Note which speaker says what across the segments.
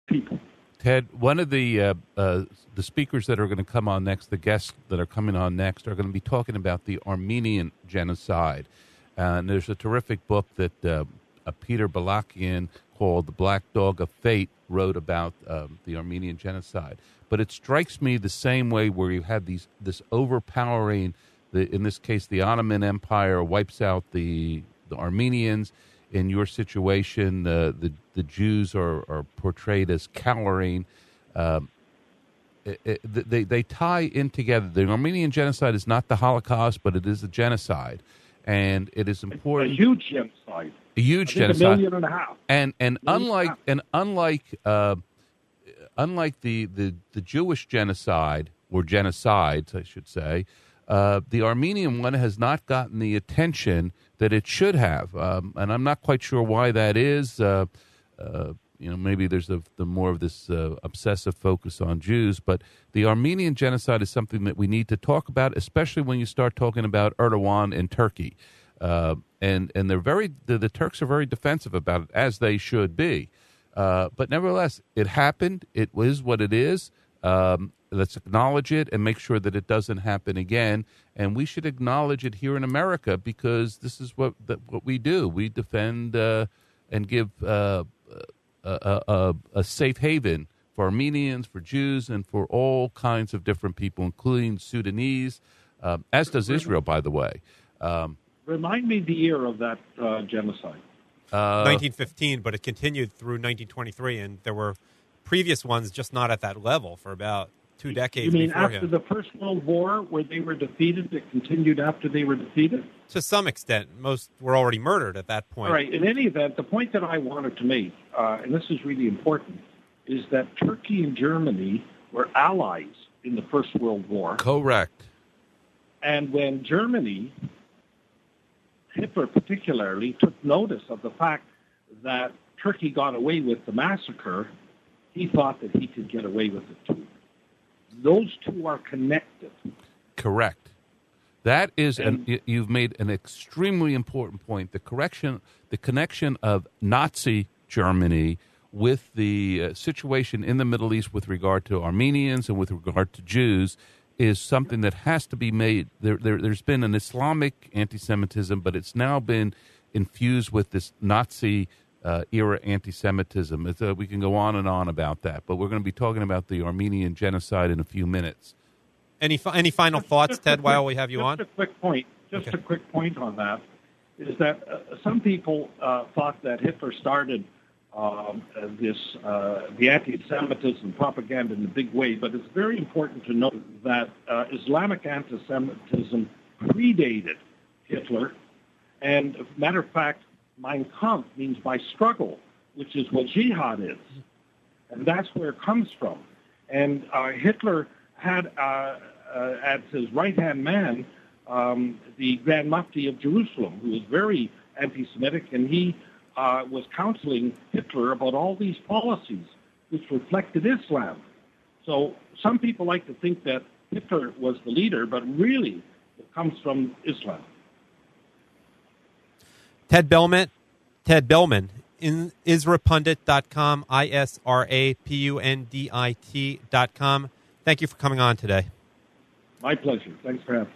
Speaker 1: people.
Speaker 2: Ted, one of the speakers that are going to come on next, the guests that are coming on next, are going to be talking about the Armenian Genocide. And there's a terrific book that Peter Balakian called The Black Dog of Fate wrote about the Armenian Genocide. But it strikes me the same way where you had this overpowering, in this case, the Ottoman Empire wipes out the Armenians. In your situation, the Jews are portrayed as cowering. They tie in together. The Armenian Genocide is not the Holocaust, but it is a genocide. And it is important.
Speaker 1: A huge genocide.
Speaker 2: A huge genocide.
Speaker 1: 1.5 million.
Speaker 2: And unlike the Jewish genocide, or genocides, I should say, the Armenian one has not gotten the attention that it should have, and I'm not quite sure why that is. Maybe there's the more of this obsessive focus on Jews, but the Armenian genocide is something that we need to talk about, especially when you start talking about Erdogan and Turkey, and the Turks are very defensive about it, as they should be. But nevertheless, it happened. It is what it is. Let's acknowledge it and make sure that it doesn't happen again. And we should acknowledge it here in America, because this is what we do. We defend and give a safe haven for Armenians, for Jews, and for all kinds of different people, including Sudanese, as does Israel, by the way.
Speaker 1: Remind me the year of that genocide.
Speaker 3: 1915, but it continued through 1923, and there were previous ones, just not at that level, for about 2 decades.
Speaker 1: You mean
Speaker 3: beforehand.
Speaker 1: after the First World War, where they were defeated, it continued after they were defeated?
Speaker 3: To some extent. Most were already murdered at that point.
Speaker 1: All right. In any event, the point that I wanted to make, and this is really important, is that Turkey and Germany were allies in the First World War.
Speaker 2: Correct.
Speaker 1: And when Germany, Hitler particularly, took notice of the fact that Turkey got away with the massacre, he thought that he could get away with it too. Those two are connected.
Speaker 2: Correct. That is, and you've made an extremely important point. The connection of Nazi Germany with the situation in the Middle East with regard to Armenians and with regard to Jews is something that has to be made. There's been an Islamic anti-Semitism, but it's now been infused with this Nazi era anti-Semitism. We can go on and on about that, but we're going to be talking about the Armenian Genocide in a few minutes.
Speaker 3: Any final thoughts, Ted, while we have you on?
Speaker 1: Just a quick point. A quick point on that is that some people thought that Hitler started the anti-Semitism propaganda in a big way, but it's very important to note that Islamic anti-Semitism predated Hitler, and matter of fact, Mein Kampf means by struggle, which is what jihad is. And that's where it comes from. And Hitler had as his right-hand man the Grand Mufti of Jerusalem, who was very anti-Semitic, and he was counseling Hitler about all these policies which reflected Islam. So some people like to think that Hitler was the leader, but really it comes from Islam.
Speaker 3: Ted Belman, in IsraPundit.com, IsraPundit.com. Thank you for coming on today.
Speaker 1: My pleasure. Thanks for having me.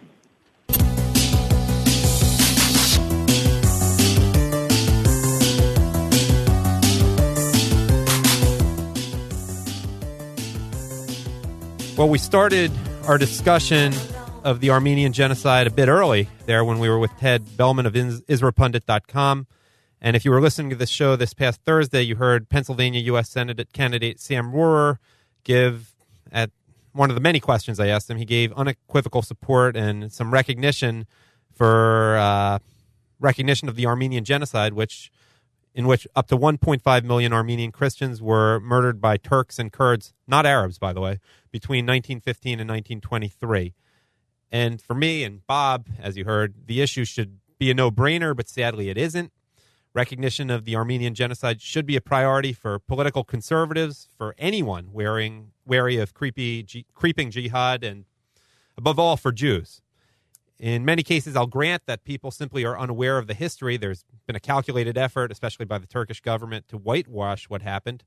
Speaker 3: Well, we started our discussion of the Armenian Genocide a bit early there when we were with Ted Belman of IsraPundit.com. And if you were listening to this show this past Thursday, you heard Pennsylvania U.S. Senate candidate Sam Ruhr give, at one of the many questions I asked him, he gave unequivocal support and some recognition for recognition of the Armenian Genocide, in which up to 1.5 million Armenian Christians were murdered by Turks and Kurds, not Arabs, by the way, between 1915 and 1923. And for me and Bob, as you heard, the issue should be a no-brainer, but sadly it isn't. Recognition of the Armenian Genocide should be a priority for political conservatives, for anyone wary of creeping jihad, and above all, for Jews. In many cases, I'll grant that people simply are unaware of the history. There's been a calculated effort, especially by the Turkish government, to whitewash what happened.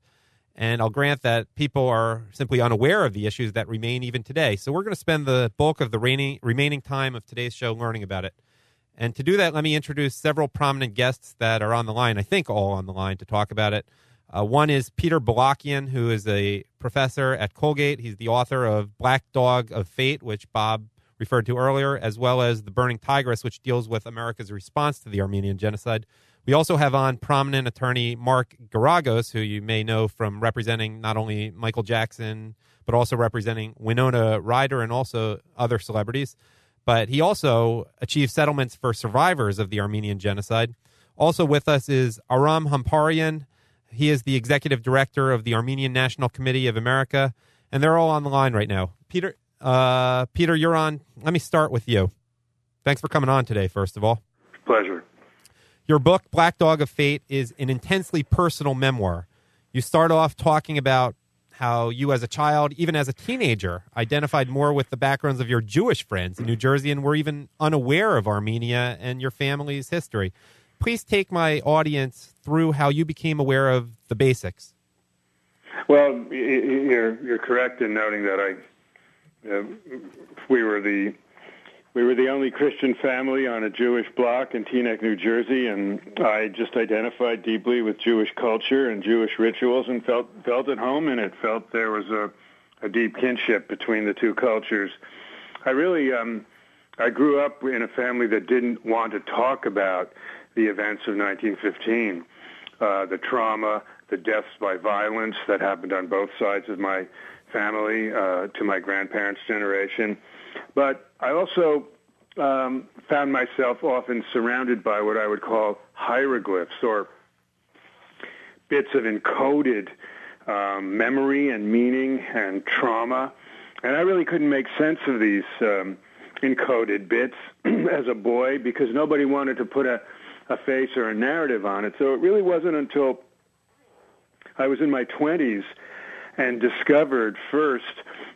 Speaker 3: And I'll grant that people are simply unaware of the issues that remain even today. So we're going to spend the bulk of the remaining time of today's show learning about it. And to do that, let me introduce several prominent guests that are on the line, I think all on the line, to talk about it. One is Peter Balakian, who is a professor at Colgate. He's the author of Black Dog of Fate, which Bob referred to earlier, as well as The Burning Tigris, which deals with America's response to the Armenian Genocide. We also have on prominent attorney Mark Geragos, who you may know from representing not only Michael Jackson, but also representing Winona Ryder and also other celebrities. But he also achieved settlements for survivors of the Armenian Genocide. Also with us is Aram Hamparian. He is the executive director of the Armenian National Committee of America, and they're all on the line right now. Peter, you're on. Let me start with you. Thanks for coming on today, first of all.
Speaker 4: Pleasure.
Speaker 3: Your book, Black Dog of Fate, is an intensely personal memoir. You start off talking about how you as a child, even as a teenager, identified more with the backgrounds of your Jewish friends in New Jersey and were even unaware of Armenia and your family's history. Please take my audience through how you became aware of the basics.
Speaker 4: Well, you're correct in noting that we were the only Christian family on a Jewish block in Teaneck, New Jersey, and I just identified deeply with Jewish culture and Jewish rituals and felt at home in it. Felt there was a deep kinship between the two cultures. I grew up in a family that didn't want to talk about the events of 1915, the trauma, the deaths by violence that happened on both sides of my family, to my grandparents' generation. But I also found myself often surrounded by what I would call hieroglyphs, or bits of encoded memory and meaning and trauma. And I really couldn't make sense of these encoded bits as a boy because nobody wanted to put a face or a narrative on it. So it really wasn't until I was in my 20s and discovered first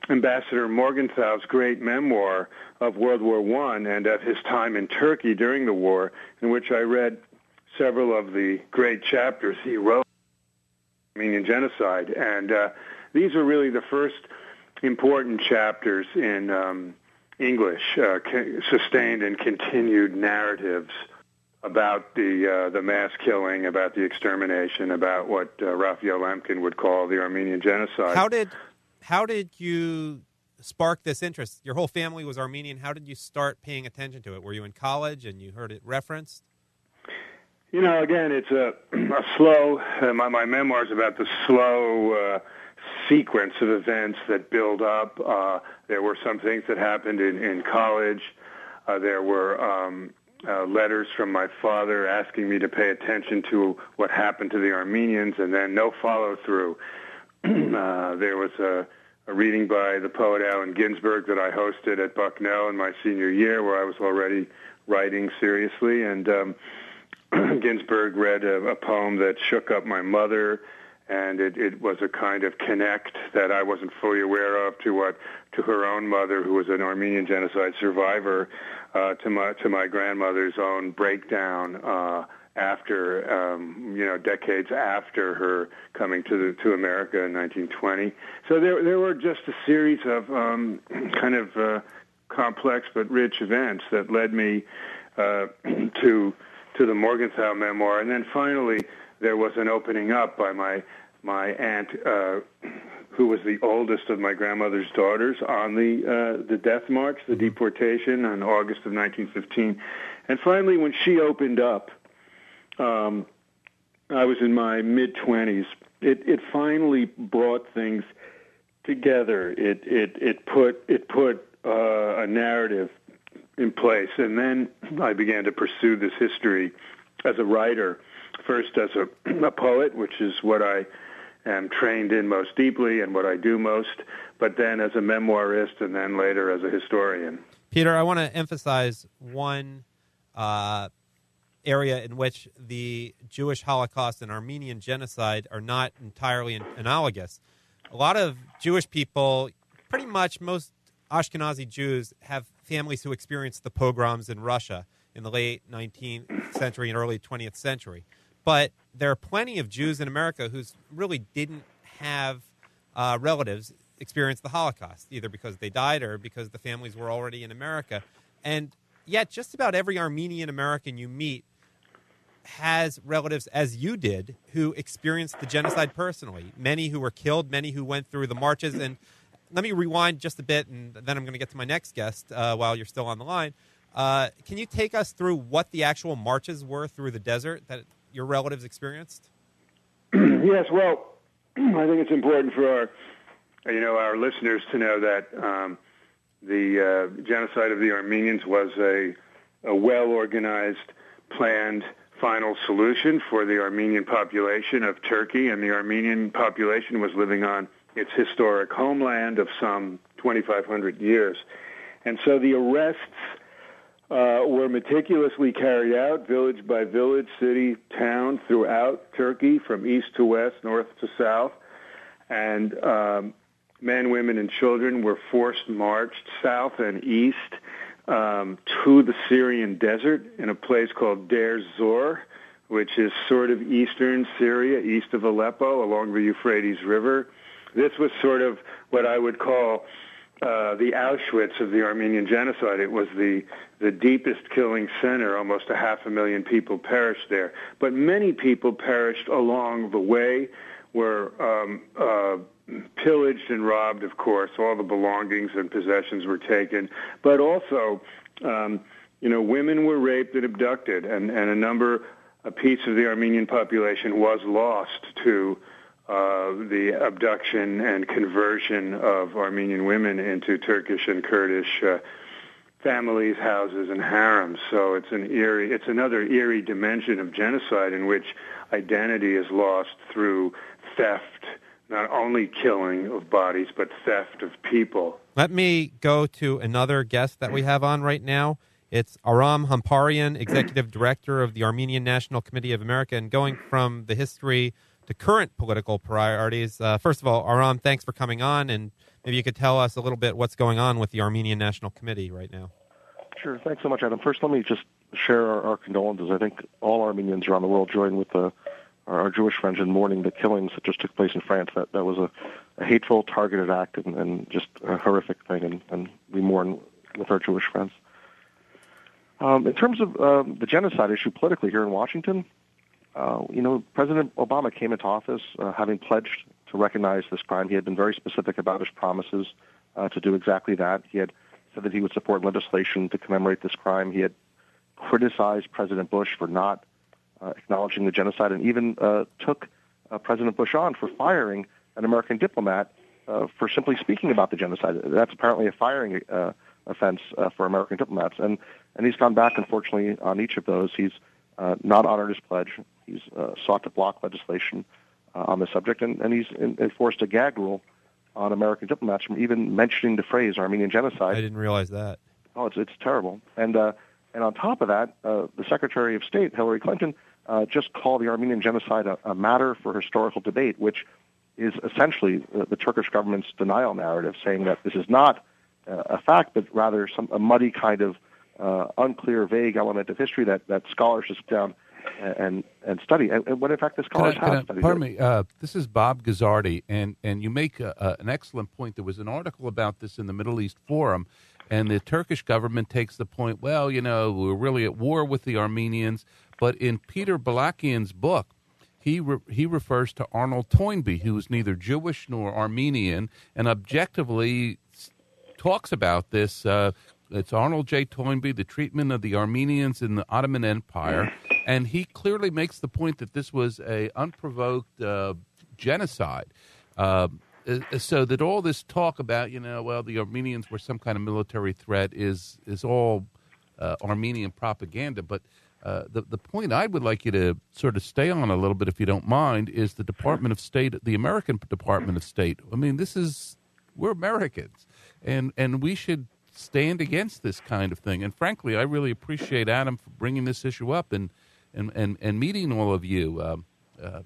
Speaker 4: Ambassador Morgenthau's great memoir of World War I and of his time in Turkey during the war, in which I read several of the great chapters he wrote on the Armenian Genocide. And these are really the first important chapters in English, sustained and continued narratives about the mass killing, about the extermination, about what Raphael Lemkin would call the Armenian Genocide.
Speaker 3: How did you spark this interest? Your whole family was Armenian. How did you start paying attention to it? Were you in college and you heard it referenced?
Speaker 4: You know, again, it's a slow, my memoir is about the slow sequence of events that build up. There were some things that happened in college. There were letters from my father asking me to pay attention to what happened to the Armenians, and then no follow-through. There was a reading by the poet Allen Ginsberg that I hosted at Bucknell in my senior year, where I was already writing seriously, and Ginsberg read a poem that shook up my mother, and it was a kind of connect that I wasn't fully aware of to her own mother, who was an Armenian genocide survivor, to my grandmother's own breakdown after decades after her coming to America in 1920. So there were just a series of kind of complex but rich events that led me to the Morgenthau memoir, and then finally there was an opening up by my aunt, who was the oldest of my grandmother's daughters, on the death march, the deportation in August of 1915. And finally, when she opened up, I was in my mid-20s. It finally brought things together. It put a narrative in place, and then I began to pursue this history as a writer, first as a poet, which is what I am trained in most deeply and what I do most, but then as a memoirist and then later as a historian.
Speaker 3: Peter, I want to emphasize one area in which the Jewish Holocaust and Armenian Genocide are not entirely analogous. A lot of Jewish people, pretty much most Ashkenazi Jews, have families who experienced the pogroms in Russia in the late 19th century and early 20th century. But there are plenty of Jews in America who really didn't have relatives experience the Holocaust, either because they died or because the families were already in America. And yet just about every Armenian American you meet has relatives, as you did, who experienced the genocide personally. Many who were killed, many who went through the marches. And let me rewind just a bit, and then I'm going to get to my next guest while you're still on the line. Can you take us through what the actual marches were through the desert that your relatives experienced?
Speaker 4: Yes, well, I think it's important for our listeners to know that the genocide of the Armenians was a well-organized, planned final solution for the Armenian population of Turkey, and the Armenian population was living on its historic homeland of some 2,500 years. And so the arrests were meticulously carried out, village by village, city, town, throughout Turkey, from east to west, north to south. And men, women, and children were forced marched south and east to the Syrian desert in a place called Deir Zor, which is sort of eastern Syria, east of Aleppo, along the Euphrates River. This was sort of what I would call the Auschwitz of the Armenian genocide. It was the deepest killing center. Almost 500,000 people perished there. But many people perished along the way, were pillaged and robbed, of course. All the belongings and possessions were taken. But also, women were raped and abducted, and a piece of the Armenian population was lost to the abduction and conversion of Armenian women into Turkish and Kurdish families, houses, and harems. So it's another eerie dimension of genocide in which identity is lost through theft, not only killing of bodies, but theft of people.
Speaker 3: Let me go to another guest that we have on right now. It's Aram Hamparian, Executive Director of the Armenian National Committee of America, and going from the history to current political priorities. First of all, Aram, thanks for coming on, and maybe you could tell us a little bit what's going on with the Armenian National Committee right now.
Speaker 5: Sure. Thanks so much, Adam. First, let me just share our condolences. I think all Armenians around the world join with our Jewish friends in mourning the killings that just took place in France. That was a hateful, targeted act and just a horrific thing, and we mourn with our Jewish friends. In terms of the genocide issue politically here in Washington, President Obama came into office having pledged to recognize this crime. He had been very specific about his promises to do exactly that. He had said that he would support legislation to commemorate this crime. He had criticized President Bush for not acknowledging the genocide, and even took President Bush on for firing an American diplomat for simply speaking about the genocide. That's apparently a firing offense for American diplomats. And he's gone back, unfortunately, on each of those. He's not honored his pledge. He's sought to block legislation on the subject, and he's enforced a gag rule on American diplomats from even mentioning the phrase Armenian genocide.
Speaker 3: I didn't realize that.
Speaker 5: Oh, it's terrible. And on top of that, the Secretary of State, Hillary Clinton, just called the Armenian genocide a matter for historical debate, which is essentially the Turkish government's denial narrative, saying that this is not a fact, but rather a muddy kind of unclear, vague element of history that scholars should sit down and study. And when, in fact, the scholars have studied.
Speaker 2: Pardon me, this is Bob Guzzardi, and you make an excellent point. There was an article about this in the Middle East Forum, and the Turkish government takes the point, well, we're really at war with the Armenians. But in Peter Balakian's book, he refers to Arnold Toynbee, who is neither Jewish nor Armenian, and objectively talks about this. It's Arnold J. Toynbee, The Treatment of the Armenians in the Ottoman Empire, and he clearly makes the point that this was a unprovoked genocide. So that all this talk about, the Armenians were some kind of military threat is all Armenian propaganda. But the point I would like you to sort of stay on a little bit, if you don't mind, is the Department of State, the American Department of State. I mean, we're Americans, and we should stand against this kind of thing. And frankly, I really appreciate Adam for bringing this issue up and meeting all of you,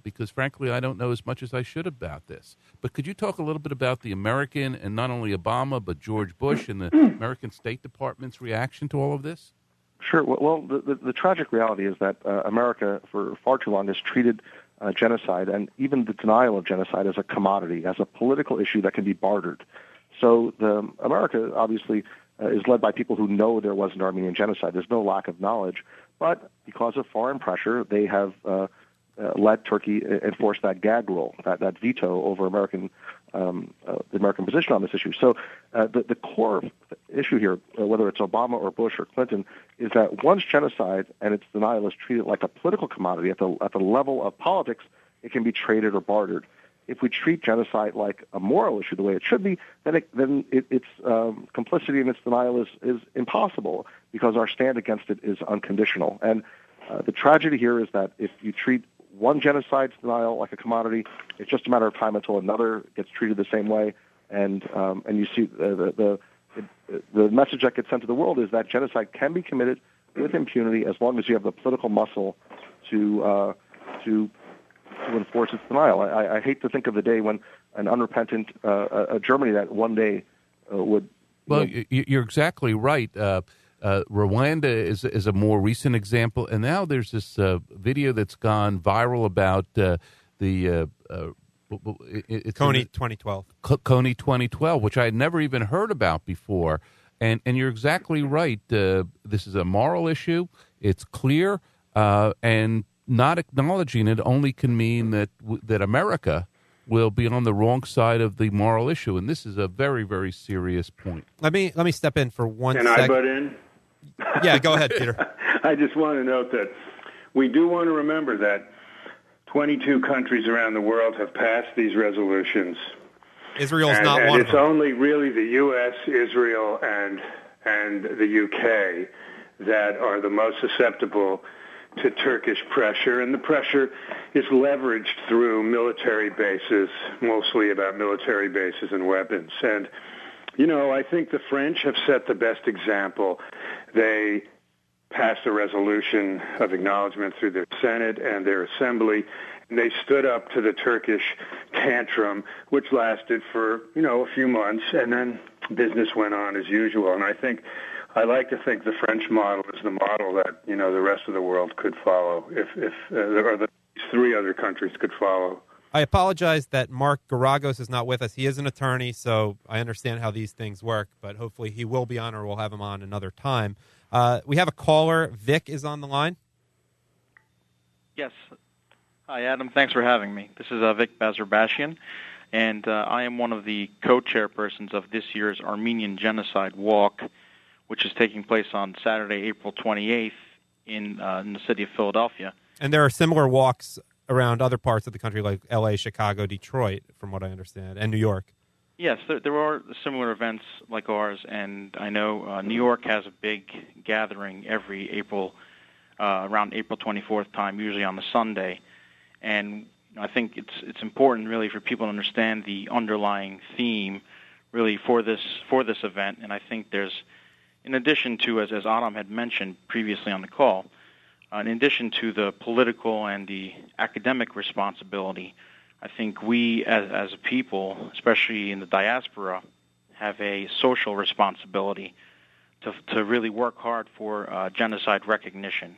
Speaker 2: because frankly, I don't know as much as I should about this. But could you talk a little bit about the American, and not only Obama, but George Bush and the American State Department's reaction to all of this?
Speaker 5: Sure. Well, the tragic reality is that America, for far too long, has treated genocide and even the denial of genocide as a commodity, as a political issue that can be bartered. So America obviously is led by people who know there was an Armenian genocide. There's no lack of knowledge, but because of foreign pressure, they have let Turkey enforce that gag rule, that veto over the American position on this issue. So the core issue here, whether it's Obama or Bush or Clinton, is that once genocide and its denial is treated like a political commodity at the level of politics, it can be traded or bartered. If we treat genocide like a moral issue the way it should be, then its complicity and its denial is impossible because our stand against it is unconditional. And the tragedy here is that if you treat one genocide's denial like a commodity, it's just a matter of time until another gets treated the same way. And you see the message that gets sent to the world is that genocide can be committed with impunity as long as you have the political muscle to enforce its denial. I hate to think of the day when an unrepentant Germany that one day would.
Speaker 2: Well, you're exactly right. Rwanda is a more recent example, and now there's this video that's gone viral about the
Speaker 3: Coney 2012.
Speaker 2: Coney 2012, which I had never even heard about before. And you're exactly right. This is a moral issue. It's clear, and not acknowledging it only can mean that America will be on the wrong side of the moral issue, and this is a very, very serious point.
Speaker 3: Let me step in for one
Speaker 4: second. Can I butt in?
Speaker 3: Yeah, go ahead, Peter.
Speaker 4: I just want to note that we do want to remember that 22 countries around the world have passed these resolutions.
Speaker 3: Israel's not one of them.
Speaker 4: It's only really the U.S., Israel, and the UK that are the most susceptible to Turkish pressure, and the pressure is leveraged through military bases, mostly about military bases and weapons. And, I think the French have set the best example. They passed a resolution of acknowledgement through their Senate and their Assembly, and they stood up to the Turkish tantrum, which lasted for, a few months, and then business went on as usual. And I like to think the French model is the model that, the rest of the world could follow, if the three other countries could follow.
Speaker 3: I apologize that Mark Geragos is not with us. He is an attorney, so I understand how these things work, but hopefully he will be on, or we'll have him on another time. We have a caller. Vic is on the line.
Speaker 6: Yes. Hi, Adam. Thanks for having me. This is Vic Guzzardi, and I am one of the co-chairpersons of this year's Armenian Genocide Walk, which is taking place on Saturday, April 28th in the city of Philadelphia.
Speaker 3: And there are similar walks around other parts of the country, like L.A., Chicago, Detroit, from what I understand, and New York.
Speaker 6: Yes, there are similar events like ours, and I know New York has a big gathering every April, around April 24th time, usually on the Sunday. And I think it's important, really, for people to understand the underlying theme, really, for this event. And I think there's, in addition to, as Adam had mentioned previously on the call, in addition to the political and the academic responsibility, I think we as a people, especially in the diaspora, have a social responsibility to really work hard for genocide recognition.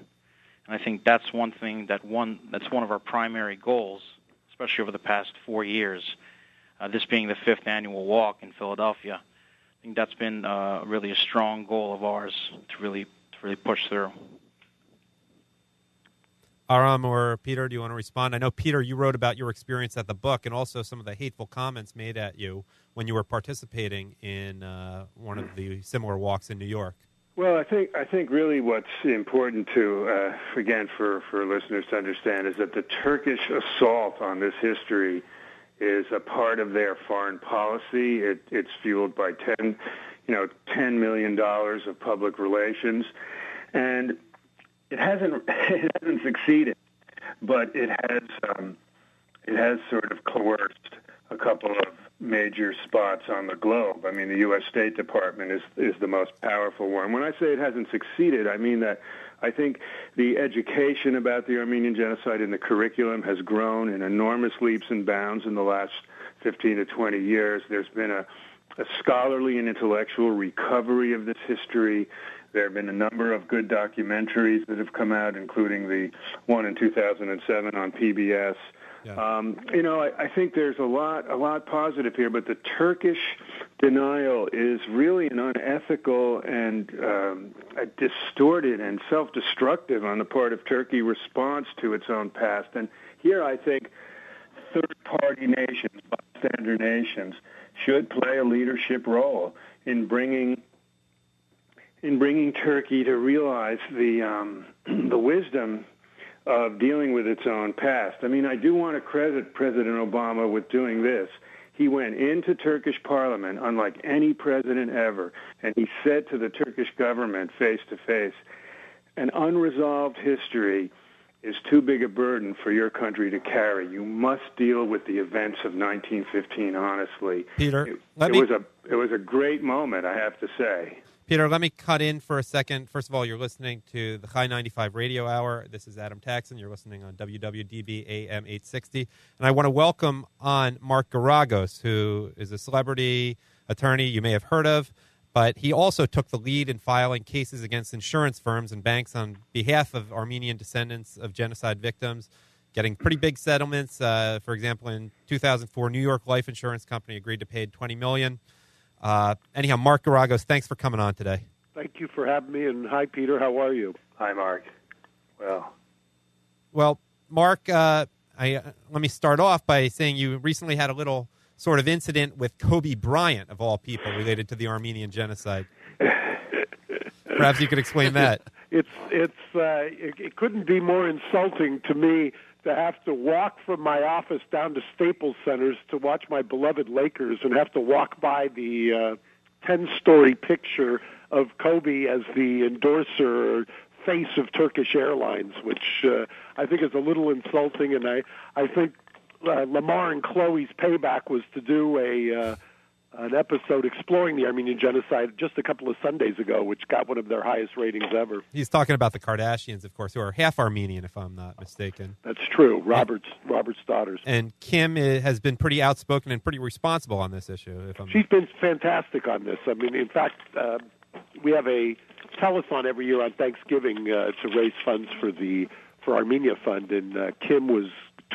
Speaker 6: And I think that's one thing that's one of our primary goals, especially over the past 4 years, this being the 5th annual walk in Philadelphia. I think that's been really a strong goal of ours to really push through.
Speaker 3: Aram or Peter, do you want to respond? I know, Peter, you wrote about your experience at the book and also some of the hateful comments made at you when you were participating in one of the similar walks in New York.
Speaker 4: Well, I think really what's important to, again, for listeners to understand is that the Turkish assault on this history is a part of their foreign policy. It's fueled by $10 million of public relations, and it hasn't succeeded, but it has sort of coerced a couple of major spots on the globe. I mean, the U.S. State Department is the most powerful one. When I say it hasn't succeeded, I mean that I think the education about the Armenian genocide in the curriculum has grown in enormous leaps and bounds in the last 15 to 20 years. There's been scholarly and intellectual recovery of this history. There have been a number of good documentaries that have come out, including the one in 2007 on PBS. Yeah. I think there's a lot positive here, but the Turkish denial is really an unethical and a distorted and self-destructive on the part of Turkey response to its own past. And here I think third-party nations, bystander nations, should play a leadership role in bringing Turkey to realize the wisdom of dealing with its own past. I mean, I do want to credit President Obama with doing this. He went into Turkish parliament, unlike any president ever, and he said to the Turkish government face to face, an unresolved history is too big a burden for your country to carry. You must deal with the events of 1915 honestly.
Speaker 3: Peter,
Speaker 4: it was a great moment, I have to say.
Speaker 3: Peter, let me cut in for a second. First of all, you're listening to the Chai95 Radio Hour. This is Adam Taxin. You're listening on WWDB AM 860. And I want to welcome on Mark Geragos, who is a celebrity attorney you may have heard of, but he also took the lead in filing cases against insurance firms and banks on behalf of Armenian descendants of genocide victims, getting pretty big settlements. For example, in 2004, New York Life Insurance Company agreed to pay $20 million. Anyhow, Mark Geragos, thanks for coming on today.
Speaker 7: Thank you for having me, and hi, Peter. How are you?
Speaker 4: Hi, Mark.
Speaker 3: Well, Mark, let me start off by saying you recently had a little sort of incident with Kobe Bryant, of all people, related to the Armenian Genocide. Perhaps you could explain that.
Speaker 7: It couldn't be more insulting to me to have to walk from my office down to Staples Centers to watch my beloved Lakers and have to walk by the 10-story picture of Kobe as the endorser or face of Turkish Airlines, which I think is a little insulting, and I think Lamar and Chloe's payback was to do an episode exploring the Armenian Genocide just a couple of Sundays ago, which got one of their highest ratings ever.
Speaker 3: He's talking about the Kardashians, of course, who are half Armenian, if I'm not mistaken.
Speaker 7: That's true. Robert's daughters.
Speaker 3: And Kim has been pretty outspoken and pretty responsible on this issue.
Speaker 7: She's been fantastic on this. I mean, in fact, we have a telethon every year on Thanksgiving to raise funds for Armenia Fund, and Kim was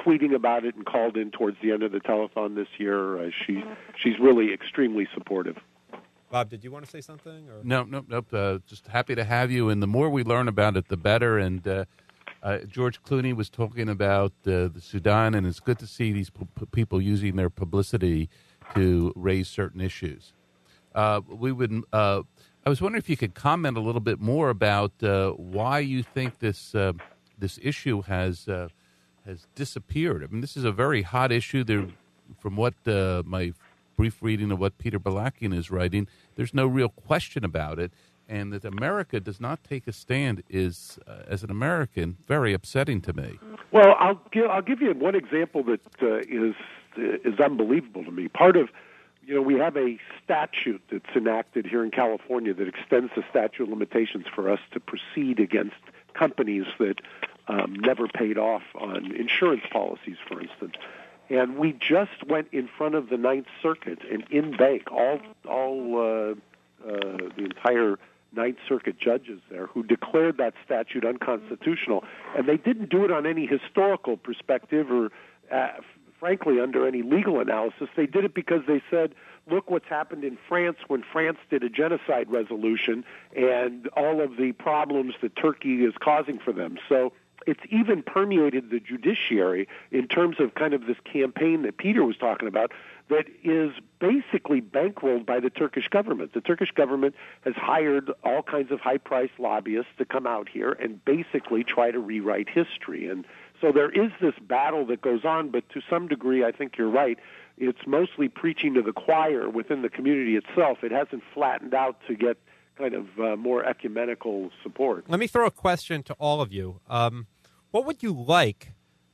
Speaker 7: tweeting about it and called in towards the end of the telethon this year. She's really extremely supportive.
Speaker 3: Bob, did you want to say something? Or?
Speaker 2: Nope. Just happy to have you. And the more we learn about it, the better. And George Clooney was talking about the Sudan, and it's good to see these people using their publicity to raise certain issues. I was wondering if you could comment a little bit more about why you think this issue has disappeared. I mean, this is a very hot issue. There, from what my brief reading of what Peter Balakian is writing, there's no real question about it. And that America does not take a stand is, as an American, very upsetting to me.
Speaker 7: Well, I'll give you one example that is unbelievable to me. Part of, we have a statute that's enacted here in California that extends the statute of limitations for us to proceed against companies that never paid off on insurance policies, for instance. And we just went in front of the Ninth Circuit and in bank, all the entire Ninth Circuit judges there who declared that statute unconstitutional. And they didn't do it on any historical perspective or, frankly, under any legal analysis. They did it because they said, look what's happened in France when France did a genocide resolution and all of the problems that Turkey is causing for them. So it's even permeated the judiciary in terms of kind of this campaign that Peter was talking about that is basically bankrolled by the Turkish government. The Turkish government has hired all kinds of high-priced lobbyists to come out here and basically try to rewrite history. And so there is this battle that goes on, but to some degree, I think you're right, it's mostly preaching to the choir within the community itself. It hasn't flattened out to get kind of more ecumenical support.
Speaker 3: Let me throw a question to all of you. What would you like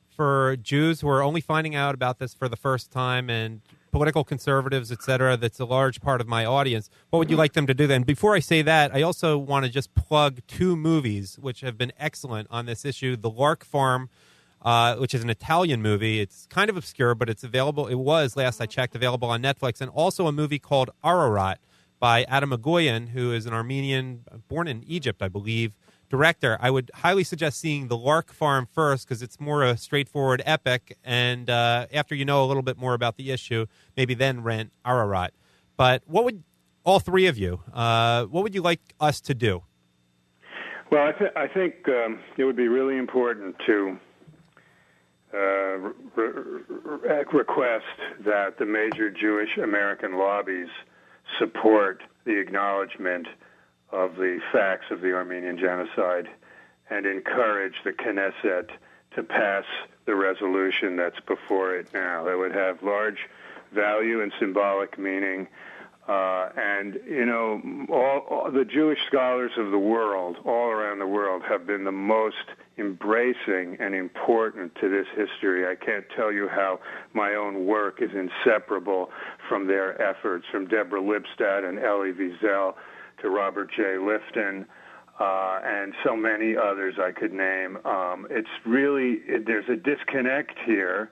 Speaker 3: for Jews who are only finding out about this for the first time, and political conservatives, et cetera, that's a large part of my audience, what would you like them to do then? Before I say that, I also want to just plug two movies which have been excellent on this issue. The Lark Farm which is an Italian movie. It's kind of obscure, but it's available. It was, last I checked, available on Netflix. And also a movie called Ararat by Adam Taxin, who is an Armenian, born in Egypt, I believe, director. I would highly suggest seeing The Lark Farm first because it's more a straightforward epic. And after you know a little bit more about the issue, maybe then rent Ararat. But what would, all three of you, what would you like us to do?
Speaker 4: Well, I think it would be really important to request that the major Jewish American lobbies support the acknowledgement of the facts of the Armenian Genocide and encourage the Knesset to pass the resolution that's before it now. That would have large value and symbolic meaning. And, you know, all the Jewish scholars of the world, all around the world, have been the most embracing and important to this history. I can't tell you how my own work is inseparable from their efforts, from Deborah Lipstadt and Elie Wiesel to Robert J. Lifton, and so many others I could name. It's really, there's a disconnect here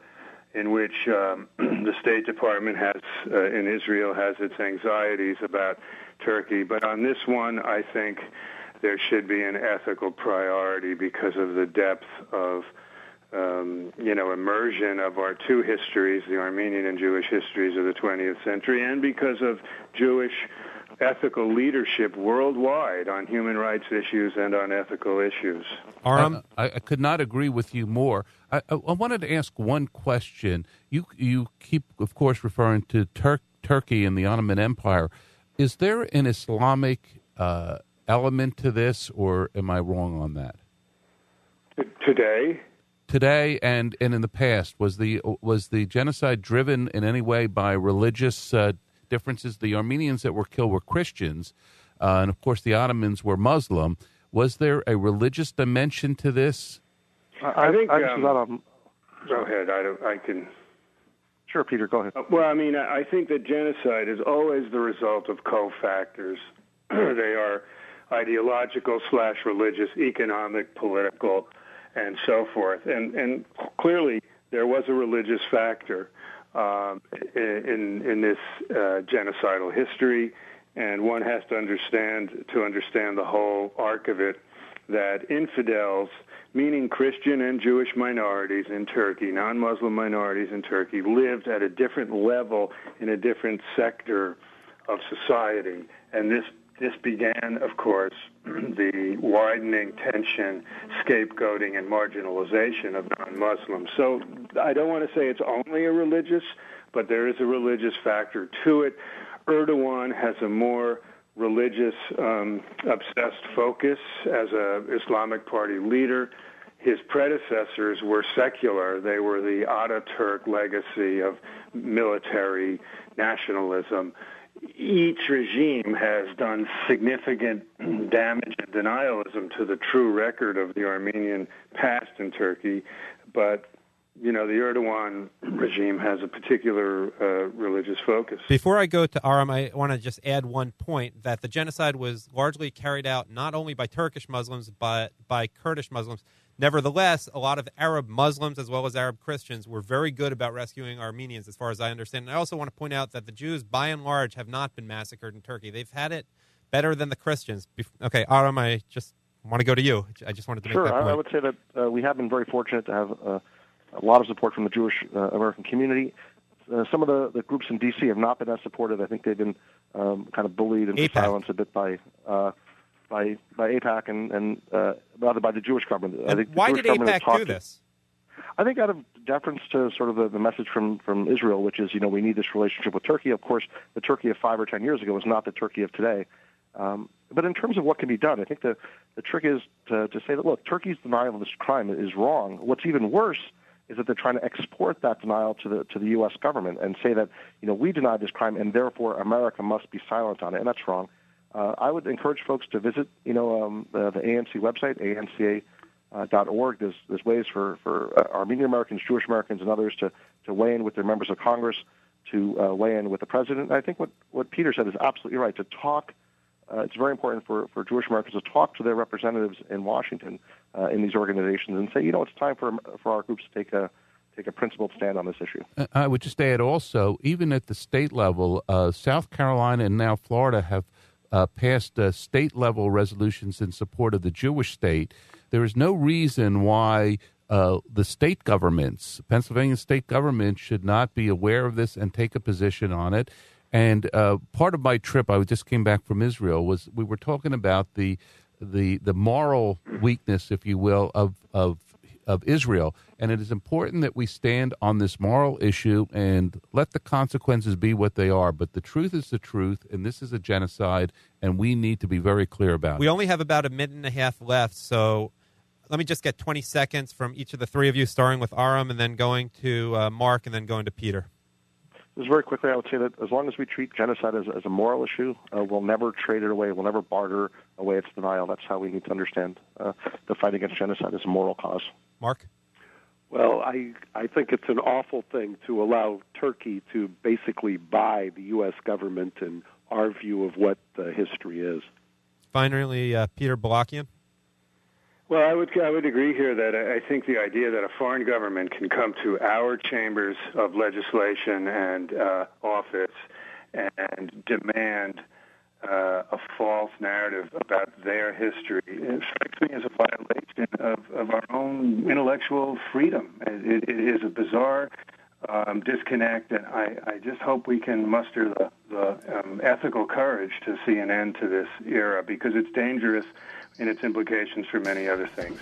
Speaker 4: in which the State Department has, in Israel, has its anxieties about Turkey. But on this one, I think there should be an ethical priority because of the depth of, immersion of our two histories, the Armenian and Jewish histories of the 20th century, and because of Jewish ethical leadership worldwide on human rights issues and on ethical issues.
Speaker 2: Aram? I could not agree with you more. I wanted to ask one question. You keep, of course, referring to Turkey and the Ottoman Empire. Is there an Islamic element to this, or am I wrong on that? Today and in the past, was the genocide driven in any way by religious differences? The Armenians that were killed were Christians, and of course the Ottomans were Muslim. Was there a religious dimension to this?
Speaker 4: I think. Go ahead. I can.
Speaker 5: Sure, Peter. Go ahead.
Speaker 4: Well, I mean, I think that genocide is always the result of cofactors. They are ideological / religious, economic, political, and so forth. And clearly, there was a religious factor in this genocidal history, and one has to understand the whole arc of it, that infidels, meaning Christian and Jewish minorities in Turkey, non-Muslim minorities in Turkey, lived at a different level in a different sector of society. And this began, of course, the widening tension, scapegoating, and marginalization of non-Muslims. So I don't want to say it's only a religious, but there is a religious factor to it. Erdogan has a more religious, obsessed focus as an Islamic Party leader. His predecessors were secular. They were the Ataturk legacy of military nationalism. Each regime has done significant damage and denialism to the true record of the Armenian past in Turkey, but the Erdogan regime has a particular religious focus.
Speaker 3: Before I go to Aram, I want to just add one point, that the genocide was largely carried out not only by Turkish Muslims, but by Kurdish Muslims. Nevertheless, a lot of Arab Muslims as well as Arab Christians were very good about rescuing Armenians, as far as I understand. And I also want to point out that the Jews, by and large, have not been massacred in Turkey. They've had it better than the Christians. Okay, Aram, I just want to go to you. I just wanted to make that point.
Speaker 5: Sure, I would say that we have been very fortunate to have a lot of support from the Jewish American community. Some of the groups in D.C. have not been as supportive. I think they've been kind of bullied into silence a bit by AIPAC and rather by the Jewish government. I think
Speaker 3: why did AIPAC do this?
Speaker 5: I think out of deference to sort of the message from Israel, which is, we need this relationship with Turkey. Of course, the Turkey of 5 or 10 years ago is not the Turkey of today. But in terms of what can be done, I think the trick is to say that, look, Turkey's denial of this crime is wrong. What's even worse is that they're trying to export that denial to the U.S. government and say that, we denied this crime and therefore America must be silent on it, and that's wrong. I would encourage folks to visit, the ANC website, anca.org. There's ways for Armenian Americans, Jewish Americans, and others to weigh in with their members of Congress, to weigh in with the president. And I think what Peter said is absolutely right, to talk it's very important for Jewish Americans to talk to their representatives in Washington in these organizations and say, it's time for our groups to take a principled stand on this issue.
Speaker 2: I would just add also, even at the state level, South Carolina and now Florida have passed state-level resolutions in support of the Jewish state. There is no reason why the state governments, Pennsylvania state government, should not be aware of this and take a position on it. And part of my trip, I just came back from Israel, was we were talking about the moral weakness, if you will, of Israel. And it is important that we stand on this moral issue and let the consequences be what they are. But the truth is the truth, and this is a genocide, and we need to be very clear about it.
Speaker 3: We only have about a minute and a half left, so let me just get 20 seconds from each of the three of you, starting with Aram and then going to Mark and then going to Peter.
Speaker 5: Just very quickly, I would say that as long as we treat genocide as a moral issue, we'll never trade it away. We'll never barter away its denial. That's how we need to understand the fight against genocide as a moral cause.
Speaker 3: Mark?
Speaker 7: Well, I think it's an awful thing to allow Turkey to basically buy the U.S. government and our view of what history is.
Speaker 3: Finally, Peter Balakian?
Speaker 4: Well, I would agree here that I think the idea that a foreign government can come to our chambers of legislation and office and demand a false narrative about their history, it strikes me as a violation of our own intellectual freedom. It is a bizarre disconnect, and I just hope we can muster the ethical courage to see an end to this era, because it's dangerous in its implications for many other things.